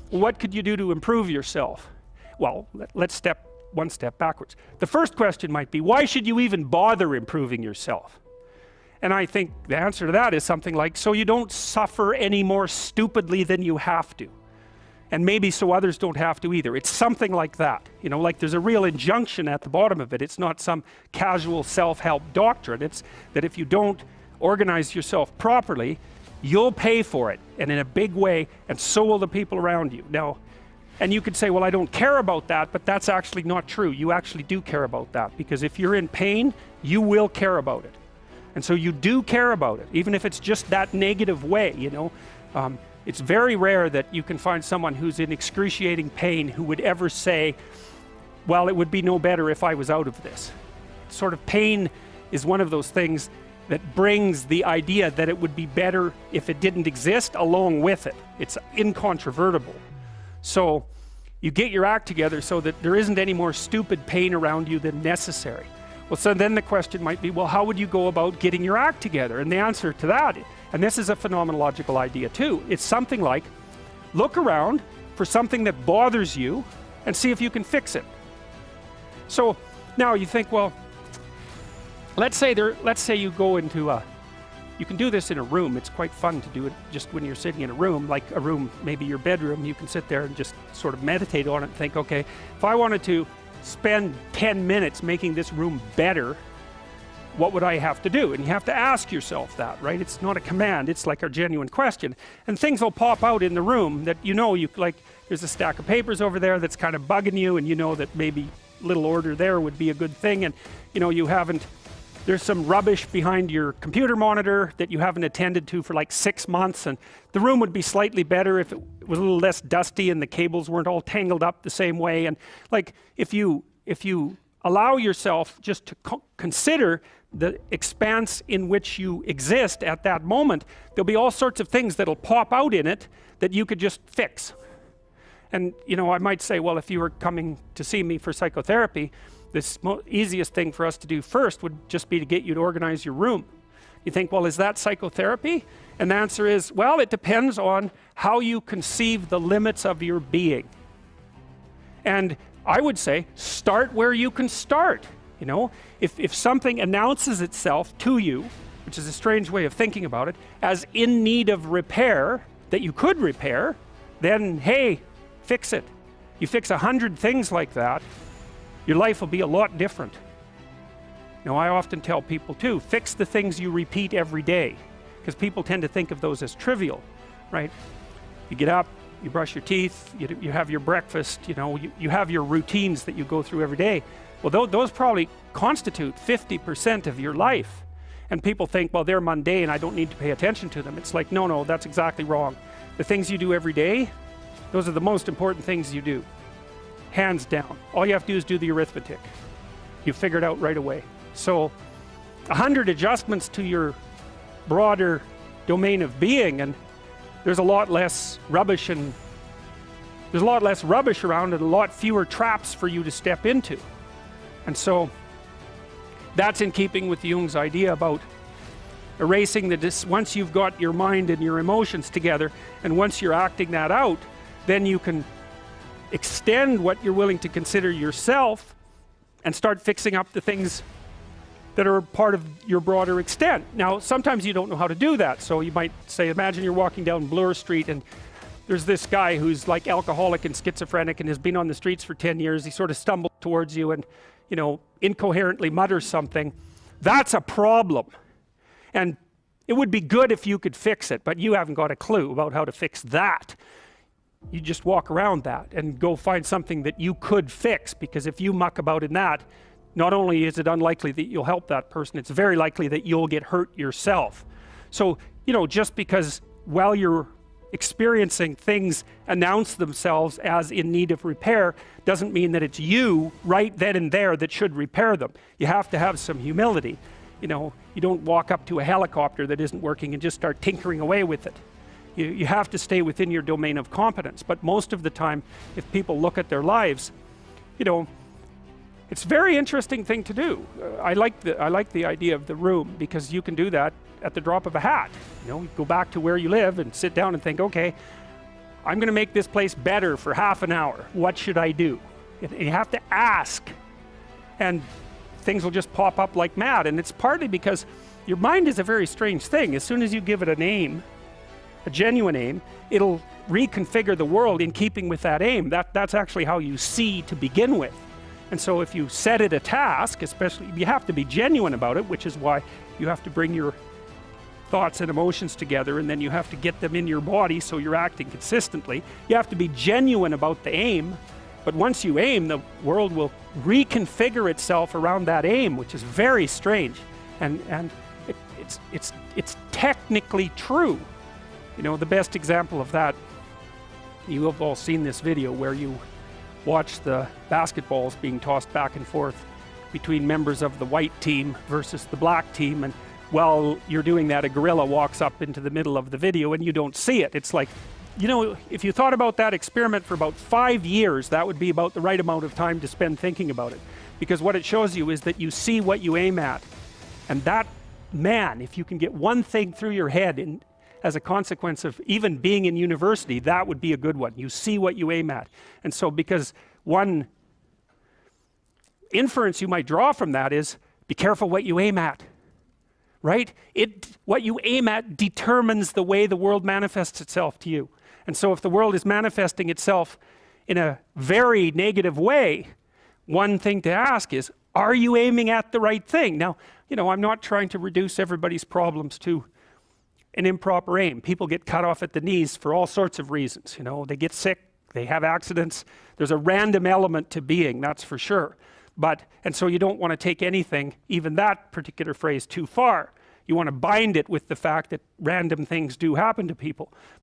what could you do to improve yourself? Well, let's step one step backwards. The first question might be, why should you even bother improving yourself? And I think the answer to that is something like, so you don't suffer any more stupidly than you have to. And maybe so others don't have to either. It's something like that. You know, like there's a real injunction at the bottom of it. It's not some casual self-help doctrine. It's that if you don't organize yourself properly, you'll pay for it, and in a big way, and so will the people around you. Now, and you could say, well, I don't care about that, but that's actually not true. You actually do care about that, because if you're in pain, you will care about it. And so you do care about it, even if it's just that negative way, you know. It's very rare that you can find someone who's in excruciating pain who would ever say, well, it would be no better if I was out of this. Sort of pain is one of those things that brings the idea that it would be better if it didn't exist along with it. It's incontrovertible. So you get your act together so that there isn't any more stupid pain around you than necessary. Well, so then the question might be, well, how would you go about getting your act together? And the answer to that, and this is a phenomenological idea too, it's something like, look around for something that bothers you and see if you can fix it. So now you think, well, let's say you go into you can do this in a room. It's quite fun to do it just when you're sitting in a room, like a room, maybe your bedroom. You can sit there and just sort of meditate on it and think, okay, if I wanted to spend 10 minutes making this room better, what would I have to do? And you have to ask yourself that, right? It's not a command, it's like a genuine question. And things will pop out in the room that you know, like there's a stack of papers over there that's kind of bugging you, and you know that maybe little order there would be a good thing, and you know, there's some rubbish behind your computer monitor that you haven't attended to for like 6 months, and the room would be slightly better if it was a little less dusty and the cables weren't all tangled up the same way. And like if you allow yourself just to consider the expanse in which you exist at that moment, there'll be all sorts of things that'll pop out in it that you could just fix. And you know, I might say, well, if you were coming to see me for psychotherapy, the easiest thing for us to do first would just be to get you to organize your room. You think, well, is that psychotherapy? And the answer is, well, it depends on how you conceive the limits of your being. And I would say, start where you can start. You know, if something announces itself to you, which is a strange way of thinking about it, as in need of repair, that you could repair, then hey, fix it. You fix 100 things like that, your life will be a lot different. Now, I often tell people too, fix the things you repeat every day, because people tend to think of those as trivial, right? You get up, you brush your teeth, you have your breakfast, you know, you have your routines that you go through every day. Well, those probably constitute 50% of your life. And people think, well, they're mundane, I don't need to pay attention to them. It's like, no, that's exactly wrong. The things you do every day, those are the most important things you do. Hands down. All you have to do is do the arithmetic. You figure it out right away. So 100 adjustments to your broader domain of being, and there's a lot less rubbish around, and a lot fewer traps for you to step into. And so that's in keeping with Jung's idea about erasing once you've got your mind and your emotions together, and once you're acting that out, then you can extend what you're willing to consider yourself and start fixing up the things that are part of your broader extent. Now, sometimes you don't know how to do that. So you might say, imagine you're walking down Bloor Street and there's this guy who's like alcoholic and schizophrenic and has been on the streets for 10 years. He sort of stumbles towards you and, you know, incoherently mutters something. That's a problem. And it would be good if you could fix it, but you haven't got a clue about how to fix that. You just walk around that and go find something that you could fix, because if you muck about in that, not only is it unlikely that you'll help that person, it's very likely that you'll get hurt yourself. So, you know, just because while you're experiencing things announce themselves as in need of repair doesn't mean that it's you right then and there that should repair them. You have to have some humility. You know, you don't walk up to a helicopter that isn't working and just start tinkering away with it. You have to stay within your domain of competence. But most of the time, if people look at their lives, you know, it's a very interesting thing to do. I like the idea of the room, because you can do that at the drop of a hat. You know, you go back to where you live and sit down and think, okay, I'm going to make this place better for half an hour. What should I do? And you have to ask. And things will just pop up like mad. And it's partly because your mind is a very strange thing. As soon as you give it a name, a genuine aim, it'll reconfigure the world in keeping with that aim. That's actually how you see to begin with. And so if you set it a task, especially, you have to be genuine about it, which is why you have to bring your thoughts and emotions together, and then you have to get them in your body so you're acting consistently. You have to be genuine about the aim, but once you aim, the world will reconfigure itself around that aim, which is very strange. And it's technically true. You know, the best example of that, you have all seen this video where you watch the basketballs being tossed back and forth between members of the white team versus the black team, and while you're doing that, a gorilla walks up into the middle of the video and you don't see it. It's like, you know, if you thought about that experiment for about 5 years, that would be about the right amount of time to spend thinking about it. Because what it shows you is that you see what you aim at. And that, man, if you can get one thing through your head as a consequence of even being in university, that would be a good one. You see what you aim at. And so because one inference you might draw from that is, be careful what you aim at. Right? What you aim at determines the way the world manifests itself to you. And so if the world is manifesting itself in a very negative way, one thing to ask is, are you aiming at the right thing? Now, you know, I'm not trying to reduce everybody's problems to an improper aim. People get cut off at the knees for all sorts of reasons. You know, they get sick, they have accidents. There's a random element to being, that's for sure. And so you don't want to take anything, even that particular phrase, too far. You want to bind it with the fact that random things do happen to people.